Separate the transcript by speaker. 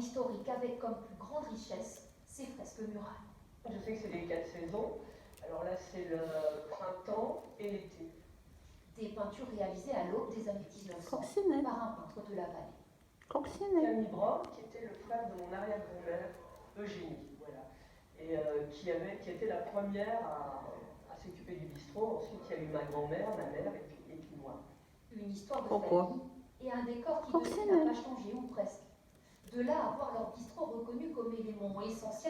Speaker 1: historique avec comme plus grande richesse ses fresques murales.
Speaker 2: Je sais que c'est les 4 saisons. Alors là, c'est le printemps et l'été.
Speaker 1: Des peintures réalisées à l'aube des années 1900
Speaker 3: Coccinelle.
Speaker 1: par un peintre de la vallée.
Speaker 3: Coccinelle.
Speaker 2: Camille Brown, qui était le frère de mon arrière-grand-mère, Eugénie, voilà. Et qui était la première à s'occuper du bistrot. Ensuite, il y a eu ma grand-mère, ma mère et puis moi.
Speaker 1: Une histoire de
Speaker 3: Pourquoi?
Speaker 1: famille et un décor qui depuis n'a pas changé, ou presque. De là à voir leur bistrot reconnu comme élément essentiel